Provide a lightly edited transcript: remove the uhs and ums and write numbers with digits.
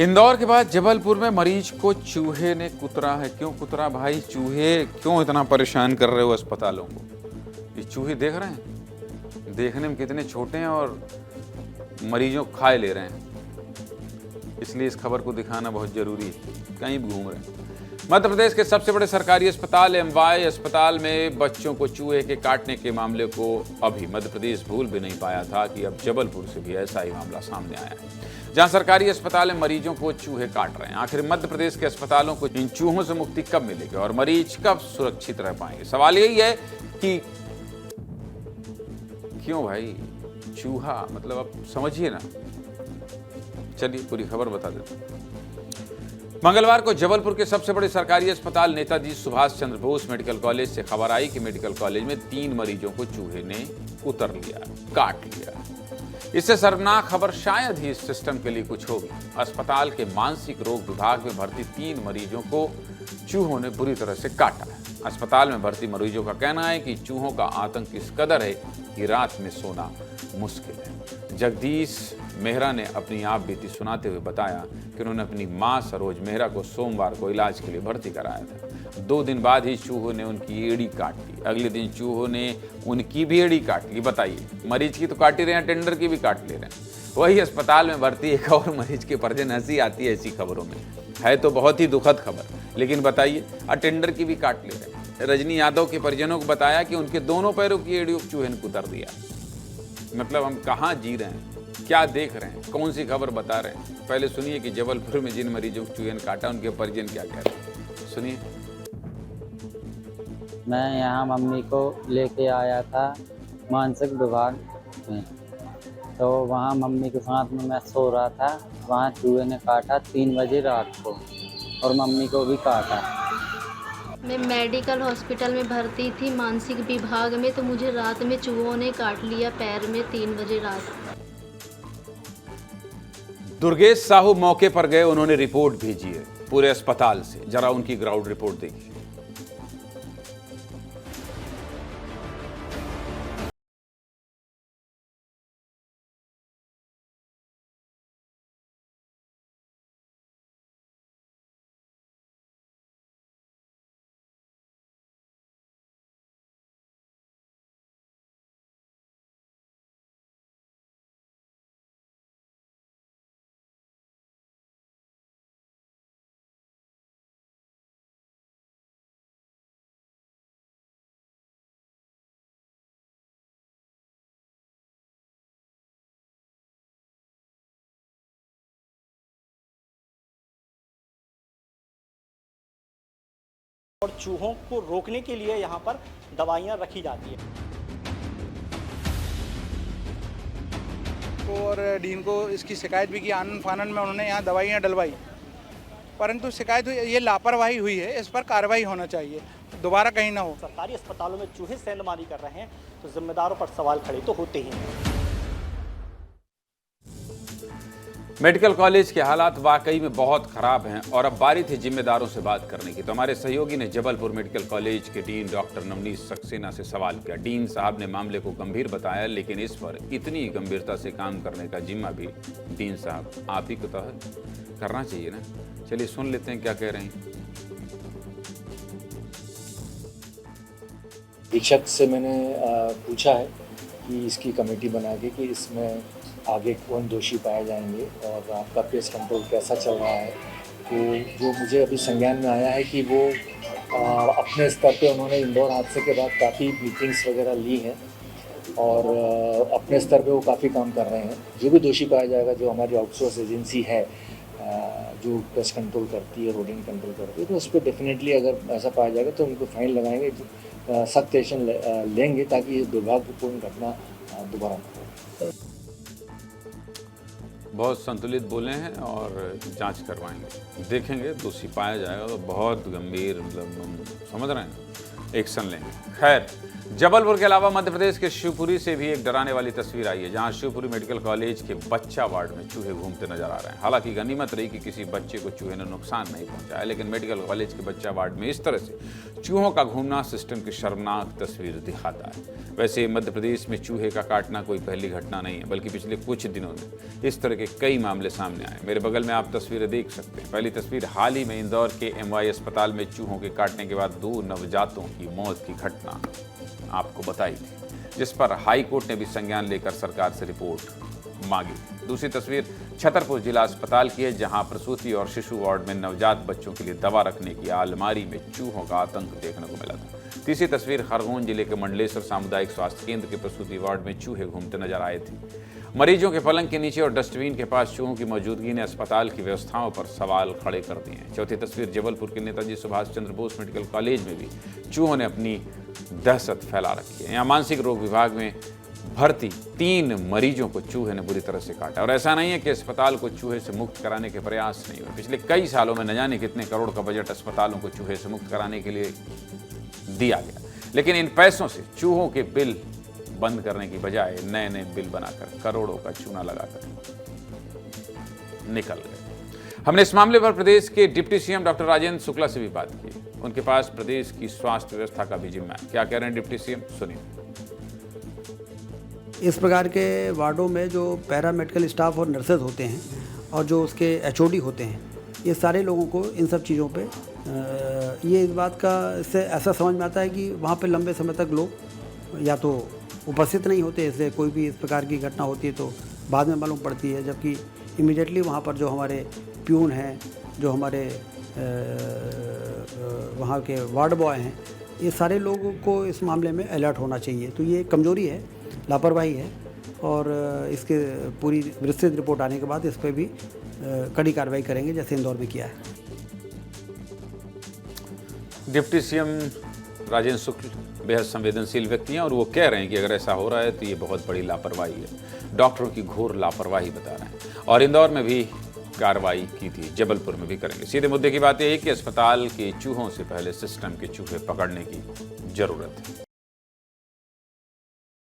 इंदौर के बाद जबलपुर में मरीज को चूहे ने कुतरा है। क्यों कुतरा भाई? चूहे क्यों इतना परेशान कर रहे हो अस्पतालों को? ये चूहे देख रहे हैं, देखने में कितने छोटे हैं और मरीजों को खाए ले रहे हैं। इसलिए इस खबर को दिखाना बहुत जरूरी है। कहीं भी घूम रहे हैं। मध्य प्रदेश के सबसे बड़े सरकारी अस्पताल एमवाई अस्पताल में बच्चों को चूहे के काटने के मामले को अभी मध्य प्रदेश भूल भी नहीं पाया था कि अब जबलपुर से भी ऐसा ही मामला सामने आया है, जहां सरकारी अस्पताल में मरीजों को चूहे काट रहे हैं। आखिर मध्य प्रदेश के अस्पतालों को इन चूहों से मुक्ति कब मिलेगी और मरीज कब सुरक्षित रह पाएंगे? सवाल यही है कि क्यों भाई चूहा, मतलब अब समझिए ना। चलिए पूरी खबर बता देते हैं। मंगलवार को जबलपुर के सबसे बड़े सरकारी अस्पताल नेताजी सुभाष चंद्र बोस मेडिकल कॉलेज से खबर आई कि मेडिकल कॉलेज में 3 मरीजों को चूहे ने कुतर लिया, काट लिया। इससे शर्मनाक खबर शायद ही इस सिस्टम के लिए कुछ होगी। अस्पताल के मानसिक रोग विभाग में भर्ती 3 मरीजों को चूहों ने बुरी तरह से काटा है। अस्पताल में भर्ती मरीजों का कहना है कि चूहों का आतंक इस कदर है कि रात में सोना मुश्किल है। जगदीश मेहरा ने अपनी आप बीती सुनाते हुए बताया कि उन्होंने अपनी मां सरोज मेहरा को सोमवार को इलाज के लिए भर्ती कराया था। 2 दिन बाद ही चूहों ने उनकी एड़ी काट ली। अगले दिन चूहों ने उनकी भी एड़ी काट ली। बताइए, मरीज की तो काट ही रहे हैं, टेंडर की भी काट ले रहे हैं। वही अस्पताल में भर्ती एक और मरीज के परिजन, हंसी आती है ऐसी खबरों में। है तो बहुत ही दुखद खबर, लेकिन बताइए, अटेंडर की भी काट ले रहे हैं। रजनी यादव के परिजनों को बताया कि उनके दोनों पैरों की एड़ी चूहे ने कुतर दिया। मतलब हम कहाँ जी रहे हैं, क्या देख रहे हैं, कौन सी खबर बता रहे हैं? पहले सुनिए कि जबलपुर में जिन मरीजों को चूहे ने काटा उनके परिजन क्या कह रहे हैं। सुनिए। मैं यहाँ मम्मी को लेके आया था मानसिक विभाग में, तो वहाँ मम्मी के साथ में मैं सो रहा था। वहाँ चूहे ने काटा 3 बजे रात को और मम्मी को भी काटा। मैं मेडिकल हॉस्पिटल में भर्ती थी मानसिक विभाग में, तो मुझे रात में चूहों ने काट लिया पैर में 3 बजे रात। दुर्गेश साहू मौके पर गए, उन्होंने रिपोर्ट भेजी है पूरे अस्पताल से। जरा उनकी ग्राउंड रिपोर्ट देखिए। और चूहों को रोकने के लिए यहाँ पर दवाइयाँ रखी जाती है। और डीन को इसकी शिकायत भी की, आनन फानन में उन्होंने यहाँ दवाइयाँ डलवाई, परंतु शिकायत हुई, ये लापरवाही हुई है। इस पर कार्रवाई होना चाहिए, दोबारा कहीं ना हो। सरकारी अस्पतालों में चूहे सेंधमारी कर रहे हैं तो जिम्मेदारों पर सवाल खड़े तो होते ही हैं। मेडिकल कॉलेज के हालात वाकई में बहुत खराब हैं और अब बारी थी जिम्मेदारों से बात करने की। तो हमारे सहयोगी ने जबलपुर मेडिकल कॉलेज के डीन डॉक्टर नवनीत सक्सेना से सवाल किया। डीन साहब ने मामले को गंभीर बताया, लेकिन इस पर इतनी गंभीरता से काम करने का जिम्मा भी डीन साहब आप ही को तो करना चाहिए ना। चलिए सुन लेते हैं क्या कह रहे हैं। अधीक्षक से मैंने पूछा है कि इसकी कमेटी बना के कि इसमें आगे कौन दोषी पाए जाएंगे और आपका पेस्ट कंट्रोल कैसा चल रहा है। तो जो मुझे अभी संज्ञान में आया है कि वो अपने स्तर पे उन्होंने इंदौर हादसे के बाद काफ़ी मीटिंग्स वगैरह ली हैं और अपने स्तर पे वो काफ़ी काम कर रहे हैं। जो भी दोषी पाया जाएगा, जो हमारी आउटसोर्स एजेंसी है जो पेस्ट कंट्रोल करती है, रोडिंग कंट्रोल करती है, तो उस पर डेफिनेटली अगर ऐसा पाया जाएगा तो उनको फाइन लगाएंगे, सख्त एक्शन लेंगे ताकि ये दुर्भाग्यपूर्ण घटना दोबारा न हो। बहुत संतुलित बोले हैं और जांच करवाएंगे, देखेंगे दोषी पाया जाएगा तो बहुत गंभीर, मतलब समझ रहे हैं। एक्शन लेंगे। खैर, जबलपुर के अलावा मध्य प्रदेश के शिवपुरी से भी एक डराने वाली तस्वीर आई है, जहां शिवपुरी मेडिकल कॉलेज के बच्चा वार्ड में चूहे घूमते नजर आ रहे हैं। हालांकि गनीमत रही कि किसी बच्चे को चूहे ने नुकसान नहीं पहुंचाया, लेकिन मेडिकल कॉलेज के बच्चा वार्ड में इस तरह से चूहों का घूमना सिस्टम की शर्मनाक तस्वीर दिखाता है। वैसे मध्य प्रदेश में चूहे का काटना कोई पहली घटना नहीं है, बल्कि पिछले कुछ दिनों में इस तरह के कई मामले सामने आए। मेरे बगल में आप तस्वीरें देख सकते हैं। पहली तस्वीर हाल ही में इंदौर के MY अस्पताल में चूहों के काटने के बाद 2 नवजातों की मौत की घटना आपको बताई थी, जिस पर हाई कोर्ट ने भी संज्ञान लेकर सरकार से रिपोर्ट मांगी। दूसरी तस्वीर छतरपुर जिला अस्पताल की है, जहां प्रसूति और शिशु वार्ड में नवजात बच्चों के लिए दवा रखने की अलमारी में चूहों का आतंक देखने को मिला था। तीसरी तस्वीर खरगोन जिले के मंडलेश्वर सामुदायिक स्वास्थ्य केंद्र के प्रसूति वार्ड में चूहे घूमते नजर आए थे। मरीजों के पलंग के नीचे और डस्टबिन के पास चूहों की मौजूदगी ने अस्पताल की व्यवस्थाओं पर सवाल खड़े कर दिए हैं। चौथी तस्वीर जबलपुर के नेताजी सुभाष चंद्र बोस मेडिकल कॉलेज में भी चूहों ने अपनी दहशत फैला रखी है। यहाँ मानसिक रोग विभाग में भर्ती 3 मरीजों को चूहे ने बुरी तरह से काटा। और ऐसा नहीं है कि अस्पताल को चूहे से मुक्त कराने के प्रयास नहीं हुए। पिछले कई सालों में न जाने कितने करोड़ का बजट अस्पतालों को चूहे से मुक्त कराने के लिए दिया गया, लेकिन इन पैसों से चूहों के बिल बंद करने की बजाय नए नए बिल बनाकर करोड़ों का चूना लगाकर निकल गए। हमने इस मामले पर प्रदेश के deputy CM doctor Rajendra Shukla से भी बात की। उनके पास प्रदेश की स्वास्थ्य व्यवस्था का भी जिम्मा है। क्या कह रहे हैं डिप्टी CM, सुनिए। इस प्रकार के वार्डों में जो पैरामेडिकल स्टाफ और नर्सेज होते हैं और जो उसके HOD होते हैं, ये सारे लोगों को इन सब चीज़ों पे ये इस बात का इससे ऐसा समझ में आता है कि वहाँ पे लंबे समय तक लोग या तो उपस्थित नहीं होते, इससे कोई भी इस प्रकार की घटना होती है तो बाद में मालूम पड़ती है, जबकि इमीडिएटली वहाँ पर जो हमारे प्यून हैं, जो हमारे वहाँ के वार्ड बॉय हैं, ये सारे लोगों को इस मामले में अलर्ट होना चाहिए। तो ये कमज़ोरी है, लापरवाही है, और इसके पूरी विस्तृत रिपोर्ट आने के बाद इस पर भी कड़ी कार्रवाई करेंगे, जैसे इंदौर में किया है। डिप्टी CM राजेंद्र शुक्ल बेहद संवेदनशील व्यक्ति हैं और वो कह रहे हैं कि अगर ऐसा हो रहा है तो ये बहुत बड़ी लापरवाही है, डॉक्टरों की घोर लापरवाही बता रहे हैं। और इंदौर में भी कार्रवाई की थी, जबलपुर में भी करेंगे। सीधे मुद्दे की बात यह है कि अस्पताल के चूहों से पहले सिस्टम के चूहे पकड़ने की जरूरत है।